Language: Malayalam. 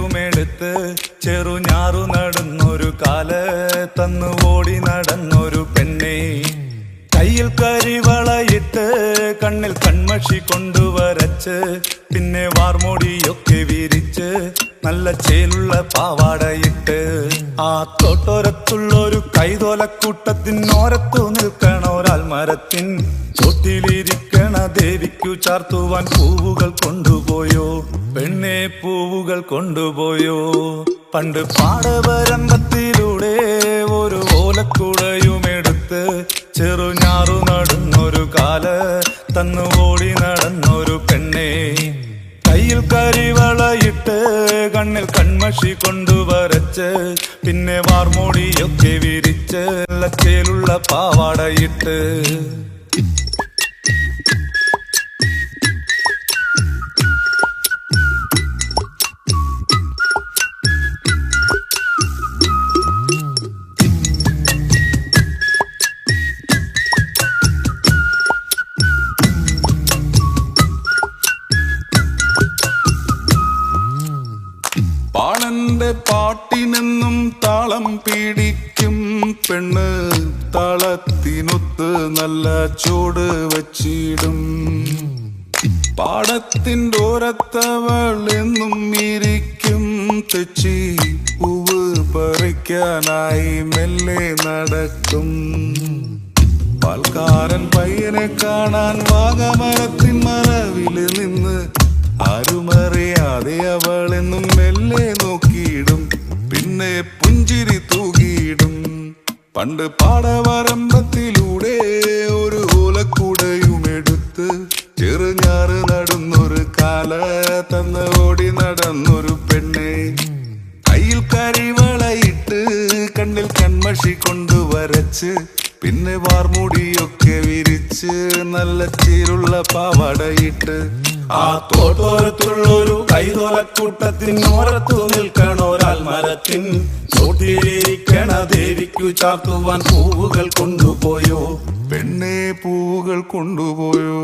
കുടയുമെടുത്ത് ചെറുഞാറു നടന്നൊരു കാല് തന്നു ഓടി നടന്നൊരു പെണ്ണെ. കയ്യിൽ കരിവളയിട്ട് കണ്ണിൽ കൺമഷി കൊണ്ടുവരച്ച് പിന്നെ വാർമോടിയൊക്കെ വിരിച്ച് നല്ല ചേലുള്ള പാവാടയിട്ട് ആ തോട്ടോരത്തുള്ളൊരു കൈതോലക്കൂട്ടത്തിനോരത്തു നിൽക്കണ ഒരാൽമരത്തിൻ ചോട്ടിലിരിക്കണ ദേവിക്കു ചാർത്തുവാൻ പൂവുകൾ കൊണ്ടുപോയോ പെണ്ണെ, പൂവുകൾ കൊണ്ടുപോയോ. പണ്ട് പാടവരമ്പത്തിലൂടെ ഒരു ഓലക്കുടയുമെടുത്ത് ചെറുഞാറു നടന്നൊരു കാല് തന്നു ഓടി നടന്നൊരു പെണ്ണെ. കയ്യിൽ കരിവളയിട്ട് കണ്ണിൽ കൺമഷി കൊണ്ടുവരച്ച് പിന്നെ വാർമോടിയൊക്കെ വിരിച്ച് ചേലുള്ള പാവാടയിട്ട് പാണന്റെ പാട്ടിനെന്നും താളം പിടിക്കും പെണ്ണ്, താളത്തിനൊത്ത് നല്ല ചൂട് വച്ചിടും. പാടത്തിൻ്റെ ഓരത്തവൾ എന്നും ഇരിക്കും തെച്ചി പൂവ് പറിക്കാനായി മെല്ലെ നടക്കും. പാൽക്കാരൻ പയ്യനെ കാണാൻ വാഗമരത്തിൻ മറവില് നിന്ന് ആരുമറിയാതെ അവളെന്നും മെല്ലെ നോക്കിയിടും, പിന്നെ പുഞ്ചിരി തൂകിയിടും. പണ്ട് പാടവരമ്പത്തിലൂടെ ഒരു ഓലക്കുടയുമെടുത്ത് ചെറുഞാറ് നടന്നൊരു കാല തന്ന് ഓടി നടന്നൊരു പെണ്ണെ. കയ്യിൽ കരിവളയിട്ട് കണ്ണിൽ കൺമഷി കൊണ്ടുവരച്ച് പിന്നെ വാർമുടിയൊക്കെ വിരിച്ച് നല്ല ചീരുള്ള പാവാടയിട്ട് ആ തോട്ടോരത്തുള്ളൊരു കൈതോലക്കൂട്ടത്തിനോരത്തു നിൽക്കണ ഒരാൽമരത്തിൻ ചോട്ടിലിരിക്കണ ദേവിക്കു ചാർത്തുവാൻ പൂവുകൾ കൊണ്ടുപോയോ പെണ്ണെ, പൂവുകൾ കൊണ്ടുപോയോ.